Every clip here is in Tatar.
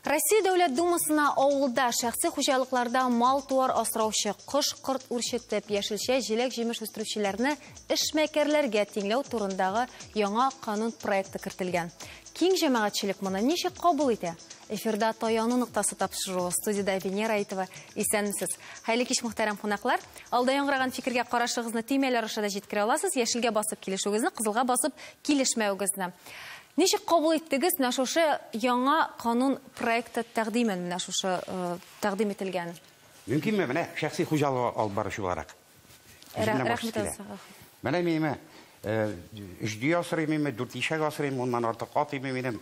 Россия Дәүләт Думасына авылда шәхси хуҗалыкларда мал туар асраучы кош-корт үрчетеп, яшелчә, җиләк, җимеш үстерүчеләрне эшмәкәрләргә тиңләү турындагы яңа канун проекты кертелгән. Киң җәмәгатьчелек моны ничек кабул итә? Эфирда таяну ноктасы тапшыру. Студияда Венера Әйтова. Исәнмесез. Хәйле кич мөхтәрәм кунаклар. Алда яңгыраган фикергә карашыгызны тимәләр аша да җиткерә аласыз. Яшелгә басып килешүгезне, кызылга басып килешмәүгезне. Ничек кабул иттегез менә шушы яңа канун проекты тәкъдимен менә шушы тәкъдим ителгән? Мөмкинме менә шәхси хуҗалык алып баручы буларак? Рәхмәт. Менә минем җдия асрыймы, 4 ишәк асрыймы, оннан артык атыймы минем.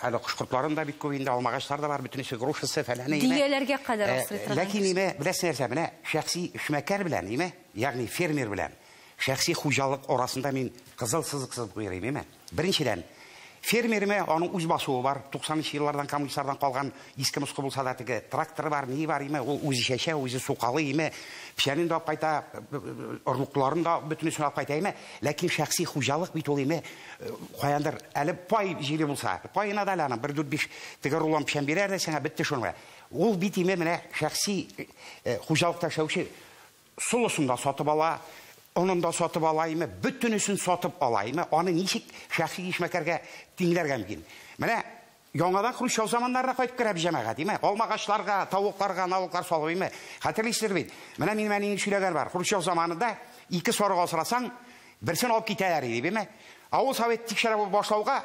Әле кош-кортларым да бик күп инде, алмагачлар да бар, бөтенесе грушасы фәләне. Дияләргә кадәр асрый торган. Ләкин беләсез нәрсә, менә шәхси эшмәкәр белән, ягъни фермер белән шәхси хуҗалык арасында мин кызыл сызык куйрыйм. Беренчедән, фермерме аның үз басуы бар, 90-нчы еллардан коммунистлардан калган иске мускы булса да теге тракторы бар, ни бар, ул үзе чәчә, үзе сукалы, печәнен дә кайта, орлыкларын да бөтенесен алып кайта, ләкин шәхси хуҗалык бит ул каяндыр, әле пай җире булса, пайына да аның 1-4-5 теге рулон печән бирәр дә сиңа бетте шуңа. Ул бит менә шәхси хуҗалыкта эшләүче сулысын да сатып ала, onun da satıp alayım, bütünüsün satıp alayım, onu nişik şəxsi işməkərgə dinlərgə mümkün. Mənə, yangadan Xruşov zamanlarına qayıtıb qərəb cəməqə, deyim, almağaçlarga, tavuqlarga, nalıqlar salıbıyım, xətirliyistir beydi. Mənə şüləgər var, Xruşov zamanında 2 soruq asırasan, birsin alıp gitələr idi, deyim. Avul Sovet tikşərə başlauğa,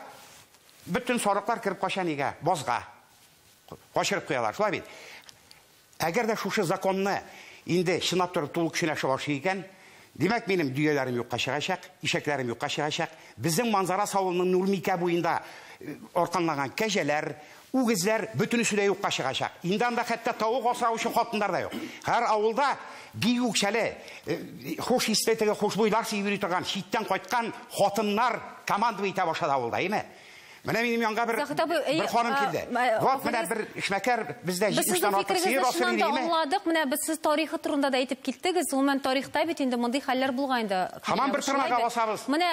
bütün soruqlar kirib qaşan ega, bozğa, qaşırıb qoyalar, şulay beydi. Əgər də şuşu zakonunu indi şınap durub tulu küşünə şıbaşı ekan, demek benim düğelerim yok kaşıgaşak, işeklerim yok kaşıgaşak. Bizim manzara savunun Nurmika boyunda ortanlanan kejeler, uğizler bütünüsü de yok kaşıgaşak. İndan da hatta tavuk asrağı için katınlar da yok. Her avulda bir yükseli, hoş istetege, hoş boylar sivri tutan, şitten kaytkan hatınlar komandı beyte başladı avulda, değil mi? Менә минем янга bir ханым килде. Вот менә bir эшмәкәр бездә 70 артык сыер асрый димме? Аңладык, менә без сез тарихы турында да әйтеп киттегез. Гомумән тарихта бит инде мондый хәлләр булган инде. Һаман бер тырнакка басабыз. Менә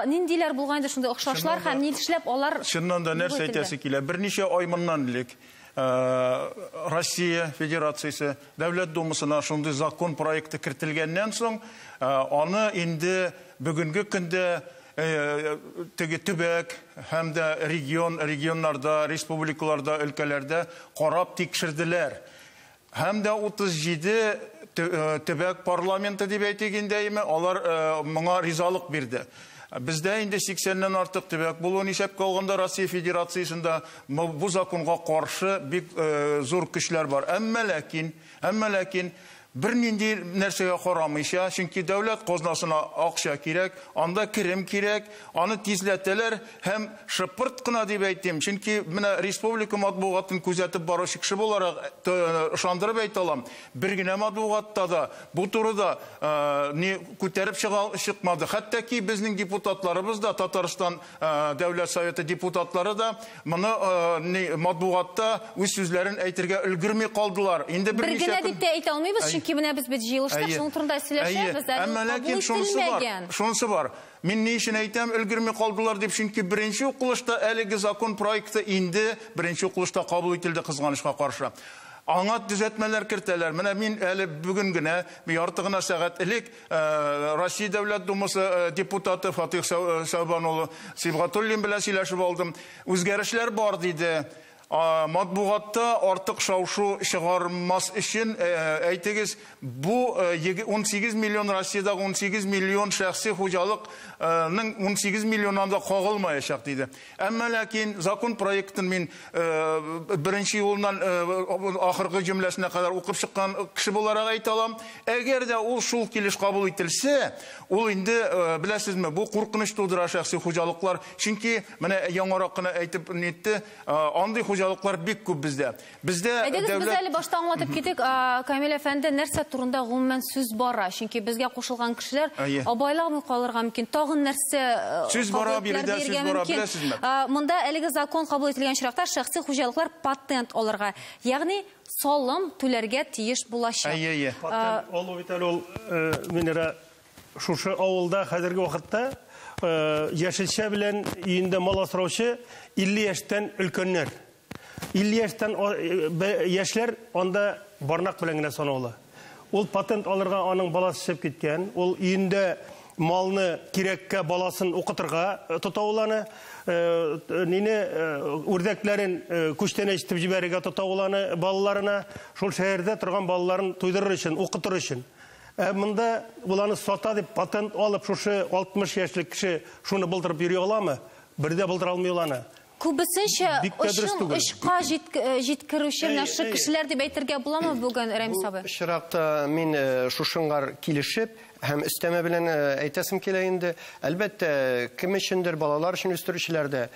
ниндиләр булган инде шундай охшашлар һәм ни эшләп алар Чыннан да нәрсә әйтәсе килә. Берничә ай моннан элек Россия Федерациясе Дәүләт Думасына шундый закон проекты кертелгәннән соң, аны инде бүгенге көндә теге төбәк һәм дә регионнарда, республикаларда, өлкәләрдә карап тикшерделәр. Һәм дә 37 төбәк парламенты дип әйтгәндәйме, алар моңа ризалык бирде. Бездә инде 80-нән артык төбәк булуын исәпкә алганда Россия Федерациясендә бу законга каршы бик зур көчләр бар. Әмма ләкин bir nindi нәрсәгә карамыйча, чөнки дәүләт казнасына акча кирәк, анда кирем кирәк, аны тизләтәләр һәм шыпырт кына дип әйтим, чөнки менә республика матбугатын күзәтеп баручы кеше буларак ышандырып әйтә алам. Бер генә матбугатта да бу турыда ни күтәреп чыкмады. Хәтта ки безнең депутатларыбыз да, Татарстан дәүләт советы депутатлары да моны матбугатта үз сүзләрен әйтергә өлгерми калдылар. Инде бер генә дип тә әйтә алмыйбыз. Чөнки менә без бит җыелыштык, шуның турында сөйләшәбез. Әмма ләкин шунысы бар. Мин ни өчен әйтәм, өлгерми калдылар дип, чөнки беренче укылышта әлеге закон проекты инде беренче укылышта кабул ителде кызганычка каршы. Аңа төзәтмәләр кертәләр. Менә мин әле бүген генә, ярты гына сәгать элек Россия Дәүләт Думасы депутаты Фатих Сәүбан улы Сибгатуллин белән сөйләшеп алдым. Үзгәрешләр бар диде. Матбугатта артык шау-шу чыгармас өчен әйтегез, бу 18 миллион Россиядагы 18 миллион шәхси хуҗалыкның 18 миллионнан да кагылмаячак диде. Әмма ләкин закон проектын мин беренче юлдан ахыргы җөмләсенә кадәр укып чыккан кеше буларак әйтә алам. Әгәр дә ул шул килеш кабул ителсә, ул инде беләсезме, бу куркыныч тудыра шәхси хуҗалыклар. Чөнки менә яңарак кына әйтеп нитте, андый хуҗалыклар бик күп бездә. Бездә без әле башта аңлатып китик, Камил әфәнде, нәрсә турында гомумән сүз бара? Чөнки безгә кушылган кешеләр абайламый калырга мөмкин. Тагын нәрсә сүз бара, биредә сүз бара, беләсезме? Монда әлеге закон кабул ителгән чиракта шәхси хуҗалыклар патент алырга, ягъни салым түләргә тиеш булачак. Патент алу бит ул минера шушы авылда хәзерге вакытта яшелчә белән өендә мал асраучы 50 яшьтән өлкәннәр. 50 яшьтән яшьләр анда барнак белән генә санаулы. Ул патент алырга аның баласы чыгып киткән. Ул өендә малны кирәккә баласын укытырга тотауланы. Үрдәкләрен күчтән җитеп җибәрергә тотауланы балаларына. Шул шәһәрдә торган балаларын туйдырыр өчен, укытыр өчен. Монда буланы сата дип патент алып, шушы 60 яшьлек кеше шуны булдырып йөри аламы? Бердә булдыра алмый уланы. Күбесенчә ышка җиткерүче нашы кешеләр дип әйтергә буламы бүген, Рәмис абый? Шыракта мин шушыңар килешеп, һәм өстәмә белән әйтәсем килә инде. Әлбәттә, кем өчендер балалар өчен үстерүчеләрдә,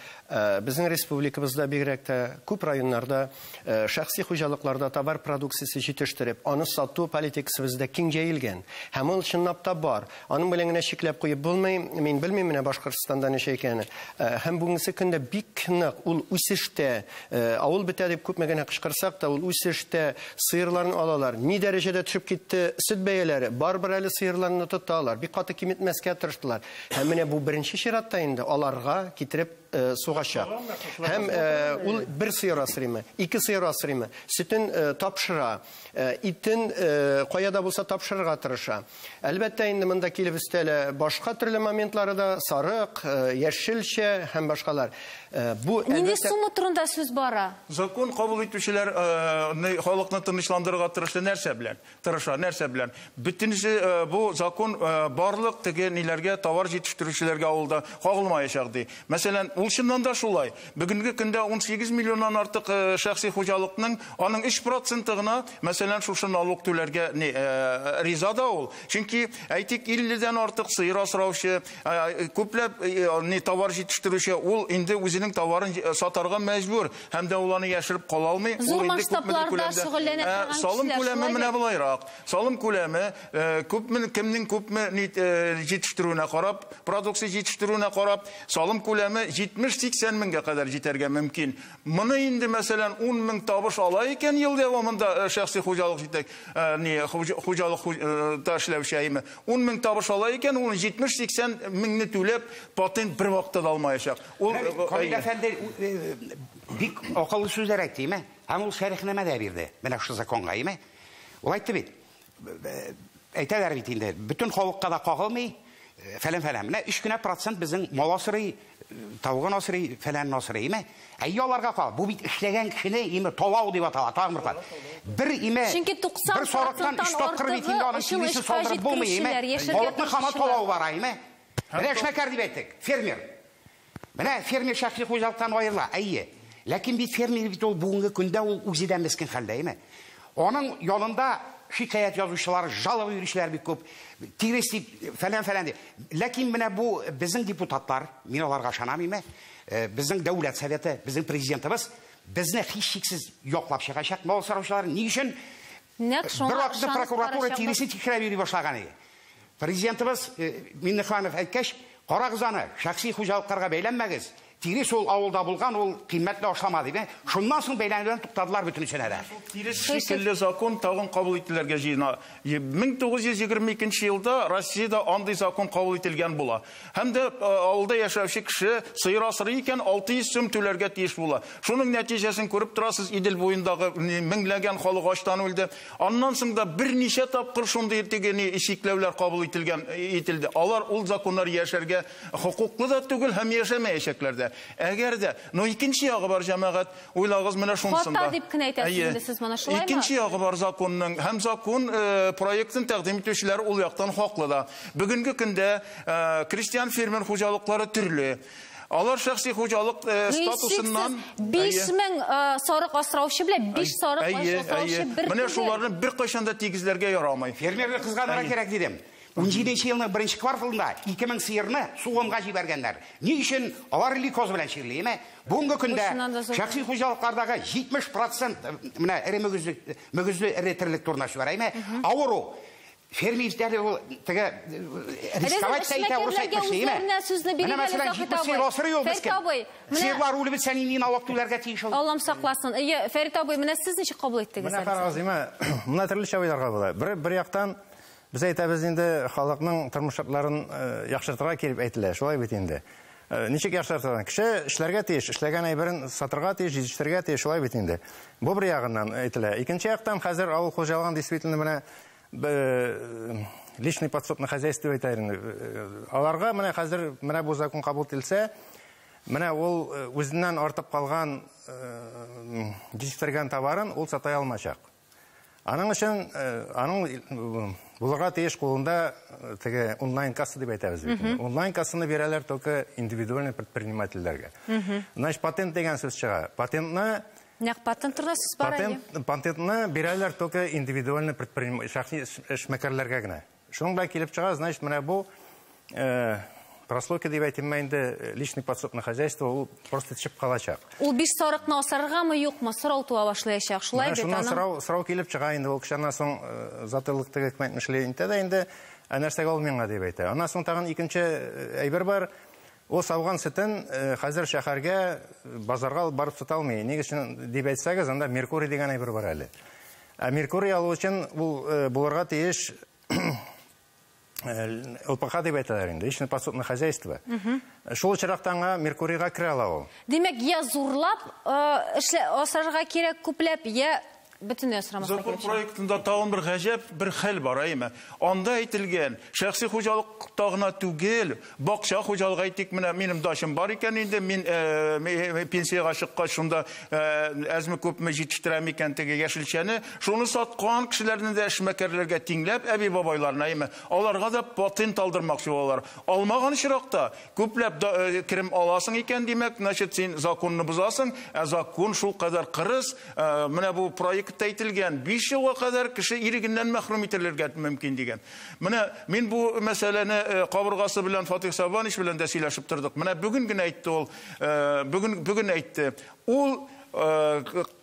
безнең республикабызда бигрәк тә күп районнарда шәхси хуҗалыкларда товар продукциясе җитештереп, аны сату политикасы бездә киң җәелгән. Һәм ул чынлап та бар. Аның белән генә чикләп куеп булмый. Мин белмим менә Башкортстанда ничә икәнен. Һәм бүгенге көндә бик нык ул үсештә, авыл бетә дип күпме генә кычкырсак та, ул үсештә сыерларны алалар. Ни дәрәҗәдә төшеп китте süt бәяләре? Барбыр әле сыерларны тоталар. Бик каты киметмәскә тырыштылар. Һәм менә бу беренче чиратта инде аларга китереп сугачак. Һәм ул бер сыер асрыймы, 2 сыер асрыймы, сөтен тапшыра, итен каяда булса тапшырырга тырыша. Әлбәттә инде монда килеп өстәле башка төрле моментлары да, сарык, яшелчә һәм башкалар. Бу нинди сума турында сүз бара? Закон кабул итүчеләр халыкны тынычландырырга нәрсә белән? Бөтенесе бу закон барлык теге ниләргә, товар җитештерүчеләргә авылда кагылмаячак ди. Мәсәлән, ул чыннан да шулай. Бүгенге көндә 18 миллионнан артык шәхси хуҗалыкның аның 3% гына, мәсәлән, шушы налог түләргә риза да ул. Чөнки әйтик 50-дән артык сыер асраучы, күпләп товар җитештерүче, ул инде үзенең товарын сатарга мәҗбүр, һәм дә ул аны яшереп кала алмый. Зур масштабларда шөгыльләнә торган салым күләме менә булайрак. Салым күләме кемнең күпме җитештерүенә карап, продукция җитештерүенә карап, салым күләме 70-80 меңгә кадәр җитәргә мөмкин. Моны инде мәсәлән 10 мең табыш ала икән ел дәвамында шәхси хуҗалык җитәк, хуҗалык ташлаучы 10 мең табыш ала икән, ул 70-80 меңне түләп патент бер вакытта да алмаячак. Ул Әфәнде бик акыллы сүзләр әйтте, һәм ул шәрехнамә дә бирде. Менә шу законга, ул әйтте бит. Әйтәләр бит инде, бөтен халыкка да кагылмый, фәлән. Менә 3% безнең мал асрый, тавыгын асрый, фәлән асрый, аларга кал. Бу бит эшләгән кешене талау дип атала, тагын бер. Чөнки 90%-тан артыгы булмый, халыкны хана талау бара, Менә эшмәкәр дип әйттек, фермер. Менә фермер шәхси хуҗалыктан аерыла, ләкин бит фермер бит ул бүгенге көндә ул үзидән мескен хәлдә, Аның янында шикаят язучылар, жалоб йөрүчеләр бик күп, тирес фәлән дип. Ләкин менә бу безнең депутатлар, мин аларга ышанам, безнең дәүләт советы, безнең президентыбыз безне һичшиксез яклап чыгачак. Мал сораучылар ни өчен? Бер вакытта прокуратура тиресен тикшереп йөри башлаган иде. Президентыбыз Миннеханов әйткәч, карагыз аны, шәхси хуҗалыкларга бәйләнмәгез. Тирес ул авылда булган, ул кыйммәтле ашламады, Шуннан соң бәйләнүдән туктадылар бөтенчә дә. Тирес шикелле закон тагын кабул ителергә җыена. 1922 елда Россиядә андый закон кабул ителгән була. Һәм дә авылда яшәүче кеше сыер асрый икән 600 сум түләргә тиеш була. Шуның нәтиҗәсен күреп торасыз, Идел буендагы меңләгән халык ачлан үлде. Аннан соң да берничә тапкыр шундый тегене ишекләүләр кабул ителде. Алар ул законнар яшәргә хукуклы да түгел һәм яшәмәячәкләр дә. Әгәр дә, икенче ягы бар җәмәгать, уйлагыз менә шунсында. Хата дип кенә әйтәсез, сез моны шулаймы? Икенче ягы бар законның, һәм закон проектын тәкъдим итүчеләр ул яктан хаклы да. Бүгенге көндә крестьян фермер хуҗалыклары төрле. Алар шәхси хуҗалык статусыннан 5000 сарык асраучы белән 5 сарык асраучы бер. Менә шуларны бер кайчан да тигезләргә ярамый. Фермерга кызганырга кирәк дидем. 17 елның беренче кварталында 2000 сыерны сугымга җибәргәннәр. Ни өчен? Алар ликоз белән чирлейме? Бүгенге көндә шәхси хуҗалыклардагы 70% менә мөгезле эре терлек турында сөйләйме? Авыру. Фермерләр ул теге рисковать итә, урысча әйтмәкче, Менә мәсәлән 70 сыер асрый ул безгә. Сыерлар үлеп бетсә нинди налог түләргә тиеш ул? Аллам сакласын. Фәрит абый, менә сез ничек кабул иттегез? Менә карагыз, моны төрлечә уйларга була. Бер яктан без әйтәбез инде халыкның тормыш шартларын яхшыртырга килеп әйтелә, шулай бит инде. Ничек яхшыртыган? Кеше эшләргә тиеш, эшләгән әйберен сатырга тиеш, җитештерергә тиеш, шулай бит инде. Бу бер ягыннан әйтелә. Икенче яктан хәзер авыл хуҗалыгын действительно менә личный подсобный хозяйство әйтәләр. Аларга менә хәзер менә бу закон кабул ителсә, менә ул үзеннән артып калган җитештергән товарын ул сата алмаячак. Аның өчен аның булырга тиеш кулында теге онлайн касса дип әйтәбез бит. Онлайн кассаны бирәләр только индивидуальный предпринимательләргә. Значит, патент дигән сүз чыга. Патентны Нәк патент турында сүз бар. Патентны бирәләр только индивидуальный предприниматель эшмәкәрләргә генә. Шуның белән килеп чыга, значит, менә бу прослойка дип әйтәм инде, личный подсобный хозяйство ул просто төшеп калачак. Ул 5 сарыкны асарыргамы, юкмы, сорау туа башлаячак. Шулай бит аның. Сорау килеп чыга инде, ул кешенән соң затылыктагы кмәтмешле инде дә инде нәрсәгә ул миңа дип әйтә. Аннан соң тагын икенче әйбер бар. Ул сауган сөтен хәзер шәһәргә, базарга барып сата алмый. Нигә өчен дип әйтсәгез, анда Меркурий дигән әйбер бар әле. Меркурий алу өчен ул булырга тиеш ЛПХ дип әйтәләр инде, личное подсобное хозяйство. Шул чирактанга Меркурийга керә ала ул. Димәк, я зурлап асарга кирәк күпләп, я бөтенләй асрамаска Закон кирәк. проектында тагын бер гаҗәп бер хәл бар, әйме. Анда әйтелгән, шәхси хуҗалыкта гына түгел, бакча хуҗалыгы әйтик, менә минем дашым бар икән инде, мин пенсияга чыккач шунда әзме күпме җитештерәм икән теге яшелчәне, шуны саткан кешеләрне дә эшмәкәрләргә тиңләп, әби бабайларына, әйме, аларга да патент алдырмакчы булалар. Алмаган чиракта күпләп керем аласың икән, димәк, значит, син законны бузасың, закон шул кадәр кырыс, менә бу проект әйтелгән 5 елга кадәр кеше ирегеннән мәхрүм ителергә мөмкин дигән. Менә мин бу мәсьәләне кабыргасы белән Фатих Сабанич белән дә сөйләшеп тордык. Менә бүген генә әйтте ул, бүген әйтте. Ул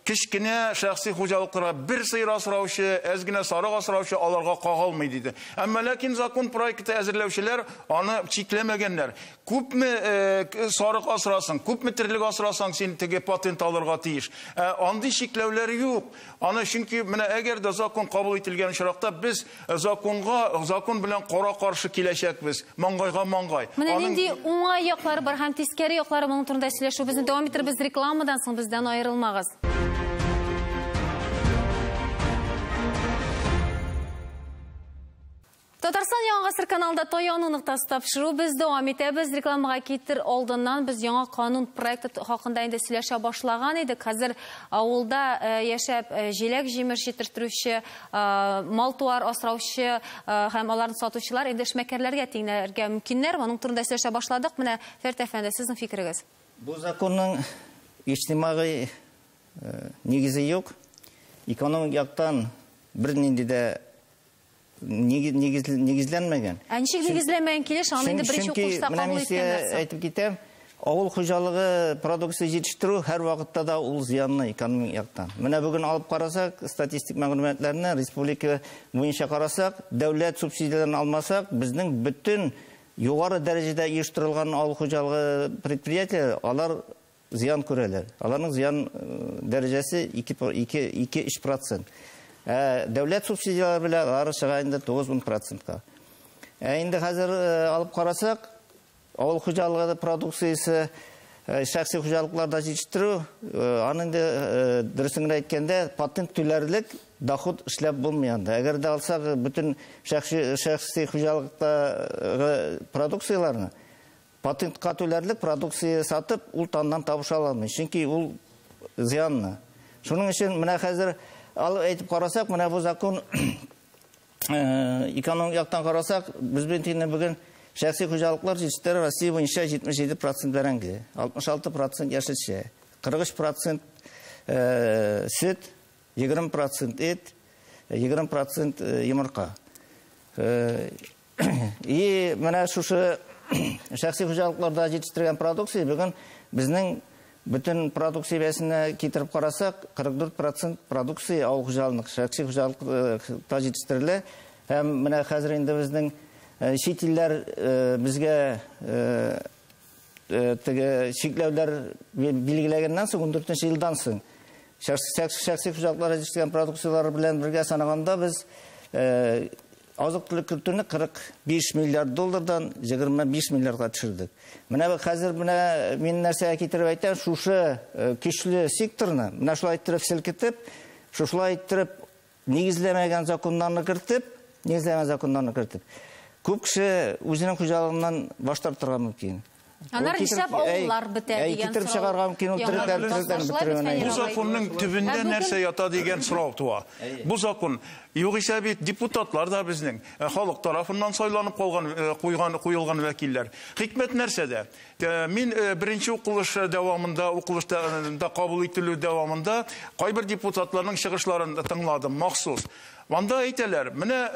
кичкенә шәхси хуҗалыкларга бер сыйыр асраучы, әзгенә сарык асраучы аларга кагалмый диде. Әмма ләкин закон проекты әзерләүчеләр аны чикләмәгәннәр. Күпме сарык асрасың, күпме тирлек асрасаң, син теге патент алырга тиеш. Андый чикләүләр юк. Аны чөнки менә әгәр дә закон кабул ителгән чиракта без закон белән кара-каршы киләчәкбез. Маңгайга маңгай. Менә нинди уңай яклары бар һәм тискәре яклары моның турында сөйләшүбезне дәвам иттербез рекламадан соң, бездән аерылмагыз. Татарстан Яңа гасыр каналында Таяну нуктасы тапшыру без дәвам итәбез. Рекламага китер алдыннан без яңа канун проекты хакында инде сөйләшә башлаган идек. Хәзер авылда яшәп җиләк җимеш җитештерүче, мал-туар асраучы һәм аларны сатучылар инде эшмәкәрләргә тиңләргә мөмкиннәр. Моның турында сөйләшә башладык. Менә Фәрит әфәнде, сезнең фикерегез? Бу законның иҗтимагый нигезе юк. Экономик яктан бер нинди дә нигезләнмәгән. Ничек нигезләнмәгән килеш, аны инде беренче укышта кабул иткәннәр. Әйтеп китәм, авыл хуҗалыгы продукция җитештерү һәр вакытта да ул зыянны экономик яктан. Менә бүген алып карасак, статистик мәгълүматларны республика буенча карасак, дәүләт субсидияләрен алмасак, безнең бөтен югары дәрәҗәдә оештырылган авыл хуҗалыгы предприятияләр, алар зыян күрәләр. Аларның зыян дәрәҗәсе 2-3%. Дәүләт субсидияләре белән алар чыга инде 9-10%-ка. Инде хәзер алып карасак, авыл хуҗалыгы продукциясе шәхси хуҗалыкларда җитештерү, аны инде дөресен әйткәндә патент түләрлек доход эшләп булмый анда. Әгәр дә алсак бөтен шәхси хуҗалыктагы продукцияләрне патентка түләрлек продукция сатып, ул тандан табыша алмый. Чөнки ул зыянны. Шуның өчен менә хәзер әйтеп карасак, менә бу закон экономик яктан карасак, без бүген шәхси хуҗалыклар җитештерү Россия буенча 77% бәрәңге, 66% яшелчә, 43% сөт, 20% эт, 20% йомырка. И менә шушы шәхси хуҗалыкларда җитештерелгән продукция бүген безнең bütün продукция бәсенә китереп карасак, 44% продукция авыл хуҗалыгы, шәхси хуҗалыкта җитештерелә. Һәм менә хәзер инде безнең чит илләр безгә теге чикләүләр билгеләгәннән соң 14 елдан соң шәхси хуҗалыкларда җитештерелгән продукциялар белән бергә санаганда без азык-түлек кертүне 45 миллиард доллардан 25 миллиардга төшердек. Менә хәзер мин нәрсәгә китереп әйтәм, шушы көчле секторны, менә шулай иттереп селкетеп, шулай иттереп нигезләмәгән законнарны кертеп, күп кеше үзенең хуҗалыгыннан баш тартырга мөмкин. Анар нишләп авыллар бетә дигән китереп чыгарга мөмкин, ул Бу законның төбендә нәрсә ята дигән сорау туа. Бу закон югыйсә бит депутатлар да безнең халык тарафыннан сайланып куелган вәкилләр. Хикмәт нәрсәдә? Мин беренче укылыш дәвамында, укылышта кабул ителү дәвамында кайбер депутатларның чыгышларын тыңладым махсус. Ванда әйтәләр, менә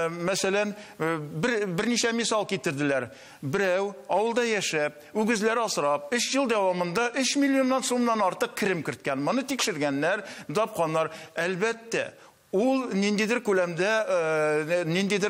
мәсәлән, берничә мисал китерделәр. Берәү авылда яшәп, үгезләр асрап, 3 ел дәвамында 3 миллионнан сумнан артык кирим керткән. Моны тикшергәннәр, тапканнар. Әлбәттә, ул ниндидер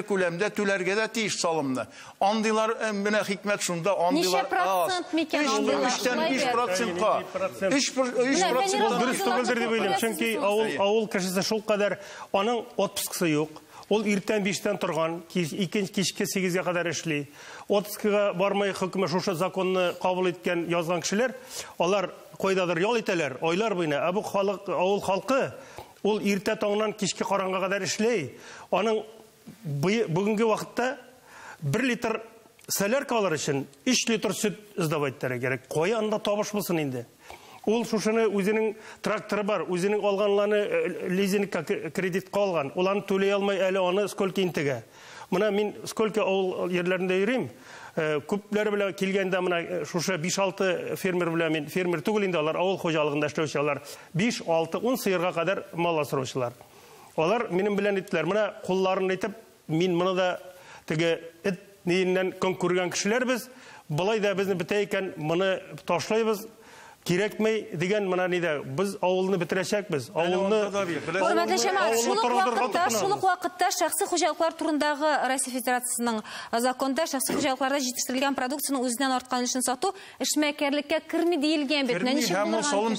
күләмдә түләргә дә тиеш салымны. Андыйлар менә хикмәт шунда, андыйлар аз. 3-5%ка. 3%. Дөрес түгелдер дип уйлыйм, чөнки авыл кешесе шул кадәр аның отпускысы юк. Ул иртән 5-тән торган, кичке 8-гә кадәр эшли. Отпускыга бармай хөкүмәт шушы законны кабул иткән, язган кешеләр, алар кайдадыр ял итәләр, айлар буена. Бу авыл халкы ул иртә таңнан кичке караңга кадәр эшләй. Аның бүгенге вакытта 1 литр солярка алыр өчен 3 литр сөт издавать итәргә кирәк. Кая анда табыш булсын инде? Ул шушыны үзенең тракторы бар, үзенең алганларны лизингка кредитка алган. Уларны түләй алмай әле аны сколько интегә. Менә мин сколько авыл ерләрендә йөрим. Күпләре белән килгәндә менә шушы 5-6 фермер белән мин фермер түгел инде, алар авыл хуҗалыгында эшләүчеләр. 5-6-10 сыерга кадәр мал асраучылар. Алар минем белән иттеләр. Менә кулларын итеп, мин моны да теге эт ниеннән конкурган кешеләрбез. Булай да безне бетә икән, моны ташлайбыз. Кирәкмәй дигән менә нидә, без авылны бетерәчәкбез. Авылны Хөрмәтле җәмәгать, шул вакытта шәхси хуҗалыклар турындагы Россия Федерациясының законында шәхси хуҗалыкларда җитештерелгән продукцияның үзеннән арткан өлешен сату эшмәкәрлеккә керми диелгән бит. Һәм салым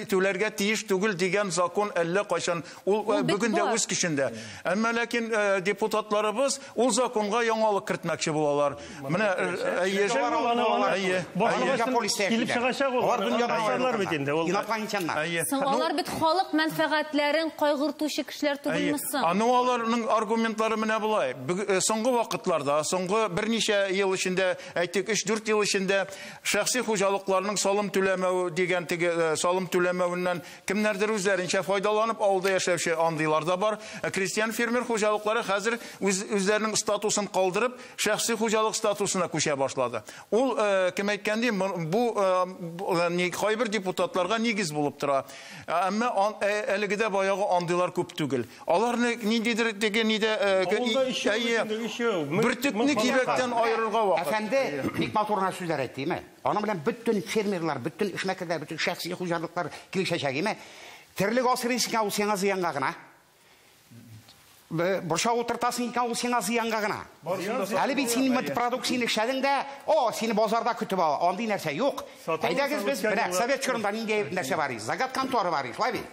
түләргә тиеш түгел дигән закон әллә кайчан ул бүген дә үз көчендә. Әмма ләкин депутатларыбыз ул законга яңалык кертмәкче булалар. Менә Алар бит халык мәнфәгатьләрен кайгыртучы кешеләр түгелмесен. Аларның аргументлары менә булай. Соңгы вакытларда, соңгы берничә ел эчендә, әйтик 3-4 ел эчендә шәхси хуҗалыкларның салым түләмәү дигән теге салым түләмәвеннән кемнәрдер үзләренчә файдаланып авылда яшәүче андыйлар да бар. Крестьян фермер хуҗалыклары хәзер үзләренең статусын калдырып, шәхси хуҗалык статусына күчә башлады. Ул кем әйткәндә, бу кайбер депутатларга нигез булып тора. Әмма әлегедә баягы андыйлар күп түгел. Аларны ниндидер теге бертөкне кибәктән аерырга вакыт. Әфәнде, бик матурына сүзләр әйтте, аны белән бөтен фермерлар, бөтен эшмәкәрләр, бөтен шәхси хуҗалыклар килешәчәк, терлек асырыйсың ул сиңа зыянга гына. Борша утыртасың икән ул сиңа зыянга гына. Әле бит син продукцияны эшләдең дә, сине базарда көтеп ал. Андый нәрсә юк. Әйдәгез без менә совет чорында нинди нәрсә бар? Загат конторы бар, шулай бит.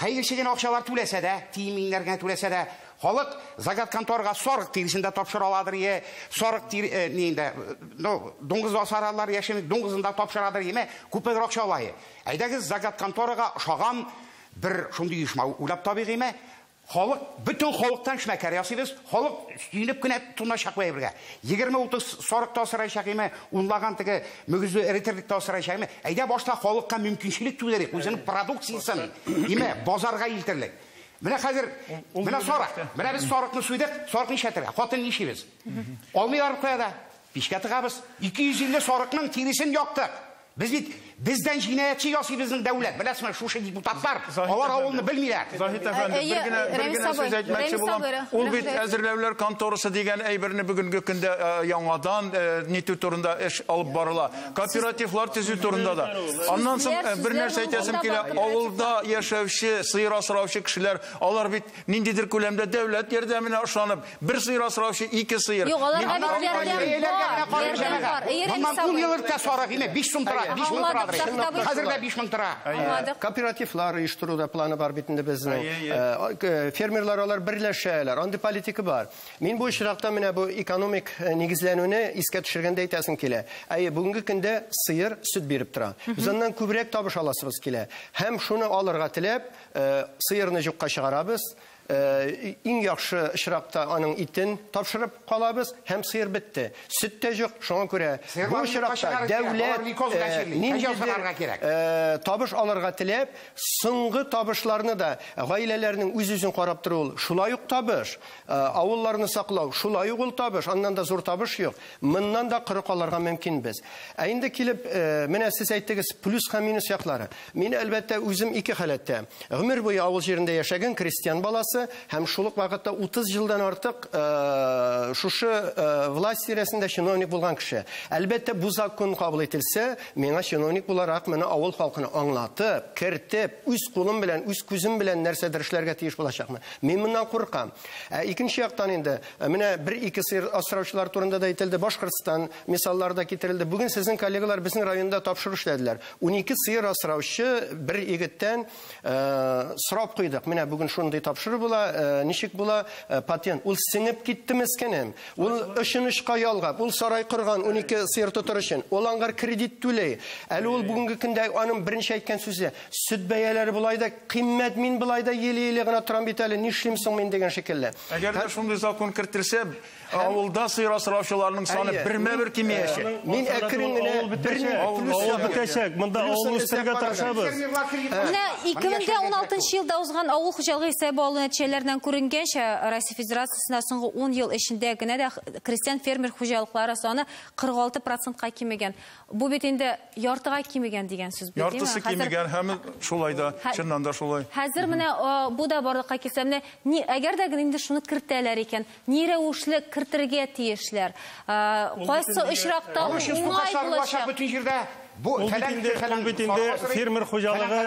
Хәйгешегән акчалар түләсә дә, тиемиңнәргә түләсә дә, халык загат конторга сорык тирисендә тапшыра аладыр, сорык нинде, дуңгыз асаралар яшәми, дуңгызында тапшырадыр, күпмедер акча алай. Әйдәгез загат конторга ошаган бер шундый оешма уйлап табыйгыме? Халык, бөтен халыктан эшмәкәр ясыйбыз, халык сөйнеп кенә тунашак бергә. 20-30 сорыкта асырачакмы, унлаган теге мөгезле эретерлектә асырачакмы? Әйдә башта халыкка мөмкинчелек түләрик, үзенең продукциясын, базарга илтерлек. Менә хәзер, менә сорык, менә без сорыкны суйдык, сорыкны ишәтергә, хатын нишибез. Алмыйлар куяда, пишкә тыгабыз, 250 сорыкның тирисен яктык. Бездән җинаятчы ясый безнең дәүләт. Беләсезме, шушы депутатлар, алар авылны белмиләр. Заһит әфәнде, бер генә сүз әйтмәкче булам. Ул бит әзерләүләр конторасы дигән әйберне бүгенге көндә яңадан нитү турында эш алып барыла. Кооперативлар төзү турында да. Аннан соң бер нәрсә әйтәсем килә, авылда яшәүче, сыер асраучы кешеләр, алар бит ниндидер күләмдә дәүләт ярдәменә ышанып, бер сыер асраучы 2 сыер. Юк, аларга бит ярдәм бар. 10 ел иртә сарык, 5 сум тора. Хәзер дә 5000 тора. Кооперативлар оештыруда планы бар бит инде безнең. Фермерлар алар берләшәләр, андый политика бар. Мин бу очракта менә бу экономик нигезләнүне искә төшергәндә әйтәсем килә. Бүгенге көндә сыер сөт биреп тора. Без аннан күбрәк табыш аласыбыз килә. Һәм шуны алырга теләп, сыерны юкка чыгарабыз. Иң яхшы очракта аның итен тапшырып калабыз, һәм сыер бетте. Сөт тә юк, шуңа күрә бу очракта дәүләт табыш алырга теләп, соңгы табышларны да гаиләләрнең үз-үзен карап тору, шулай ук табыш, авылларны саклау, шулай ук табыш, аннан да зур табыш юк. Моннан да кырык алырга мөмкин без. Инде килеп, менә сез әйттегез, плюс һәм минус яклары. Мин әлбәттә үзем ике халәттә. Гомер буе авыл җирендә яшәгән крестьян баласы, һәм шулык вакытта 30 елдан артык шушы власть тирәсендә чиновник булган кеше. Әлбәттә бу закон кабул ителсә, миңа чиновник буларак моны авыл халкына аңлатып, кертеп, үз кулым белән, үз күзем белән нәрсәдер эшләргә тиеш булачакмын. Мин моннан куркам. Икенче яктан инде, менә 1-2 сыер асраучылар турында да әйтелде, Башкортстан мисалларда китерелде. Бүген сезнең коллегалар безнең районда тапшыру эшләделәр. 12 сыер асраучы бер егеттән сорап куйдык. Менә бүген шундый тапшыру ничек була патент. Ул сеңеп китте мескенем. Ул ышанычка ялгап, ул сарай кырган 12 сыер тотыр өчен. Ул аңгар кредит түләй. Әле ул бүгенге көндә аның беренче әйткән сүзе, сөт бәяләре булай да кыйммәт, мин булай да еле-еле генә торам бит әле, нишлим соң мин дигән шикелле. Әгәр дә шундый закон кертелсә, авылда сыер асраучыларның саны бермә-бер кимәячәк. Мин әкрен генә авыл бетәчәк. Монда авылны үстерергә тырышабыз. Менә 2016 елда узган авыл хуҗалыгы исәбе алу нәтиҗәләреннән күренгәнчә, Россия Федерациясендә соңгы 10 ел эчендә генә дә крестьян фермер хуҗалыклары саны 46%-ка кимегән. Бу бит инде яртыга кимегән дигән сүз бит. Яртысы кимегән, һәм шулай да, чыннан да шулай. Хәзер менә бу да барлыкка килсә, менә әгәр дә инде шуны кертәләр икән, ни рәвешле кертергә тиешләр. Кайсы очракта уңай булачак? Ул бит инде фермер хуҗалыгы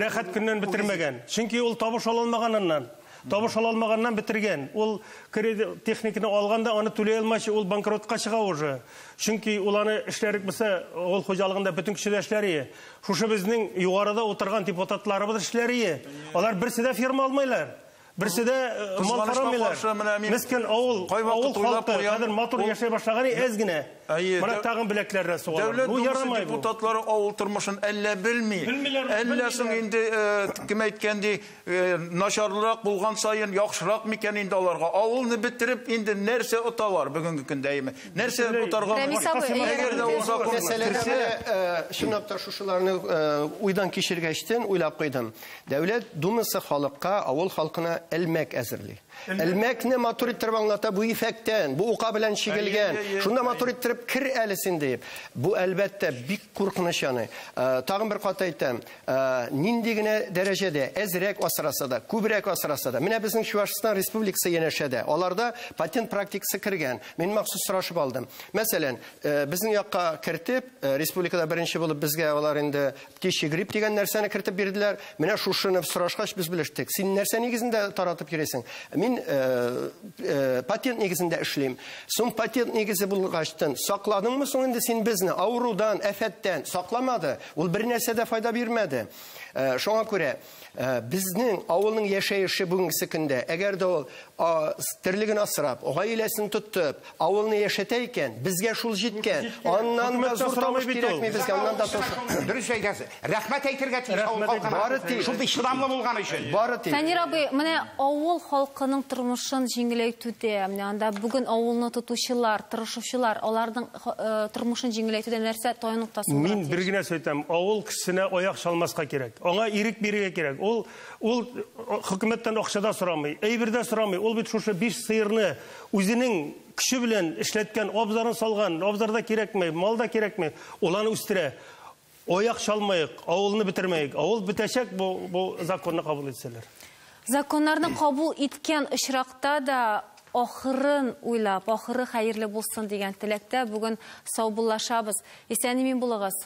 рәхәт көннән бетермәгән. Чөнки ул табыш алалмаганнан. Табыш алалмаганнан бетергән. Ул кредит техниканы алганда аны түләй алмаенча ул банкротка чыга уже. Чөнки ул аны эшләрик булса, ул хуҗалыгында бөтен кеше эшләре. Шушы безнең югарыда утырган депутатларыбыз эшләре. Алар берсе дә ферма алмайлар. Берсе дә мал карамыйлар. Мескен авыл халкы хәзер матур яшәй башлаган әз генә. Менә тагын беләкләрдә сугалар. Бу ярамый. Депутатлары авыл тормышын әллә белми. Әллә соң инде кем әйткәндә начарлырак булган сайын яхшырак микән инде аларга. Авылны битереп инде нәрсә оталар бүгенге көндә әйме. Нәрсә отарга? Әгәр дә ул закон мәсьәләләрне шунакта шушыларны уйдан кичергәчтен уйлап куйдым. Дәүләт думасы халыкка, авыл халкына әлмәк әзерли. Әлмәкне матур иттереп аңлата, бу ифәктән, бу ука белән чигелгән. Шунда матур иттереп кир әлесен дип. Бу әлбәттә бик куркыныч яны. Тагын бер кат әйтәм, нинди генә дәрәҗәдә әзрәк асраса да, күбрәк асраса да. Менә безнең Чувашстан Республикасы янәшәдә. Аларда патент практикасы кергән. Мин махсус сорашып алдым. Мәсәлән, безнең якка кертеп, республикада беренче булып безгә алар инде птичий грипп дигән нәрсәне кертеп бирделәр. Менә шушыны сорашкач без белештек. Син нәрсә нигезендә таратып йөрисең? Мин патент нигезендә эшлим. Соң патент нигезе булгачтан сакладыңмы соң инде син безне аурудан, афәттән сакламады. Ул бер нәрсә дә файда бирмәде. Шуңа күрә безнең авылның яшәеше бүгенге көндә, әгәр дә ул тирлеген асрап, гаиләсен тотып, авылны яшәтә икән, безгә шул җиткән. Аннан да зур табыш кирәкми безгә, аннан да дөрес әйтәсез. Рәхмәт әйтергә тиеш авыл халкына. Шундый чыдамлы булган өчен. Фәнир абый, менә авыл халкының тормышын җиңеләйтүдә, менә анда бүген авылны тотучылар, тырышучылар, аларның тормышын җиңеләйтүдә нәрсә таянык тасыйлар? Мин бер генә сөйтәм, авыл кешесенә аяк чалмаска кирәк. Аңа ирек бирергә кирәк. Ул хөкүмәттән акчада сорамый, әйбердә сорамый. Ул бит шушы 5 сыерны үзенең көче белән эшләткән, абзарын салган, абзарда кирәкми, малда кирәкми, ул аны үстерә. Аяк чалмайык, авылны битермәйек. Авыл бетәчәк, бу законны кабул итсәләр. Законнарны кабул иткән очракта да ахырын уйлап, ахыры хәерле булсын дигән теләктә бүген саубуллашабыз. Исән-имин булыгыз.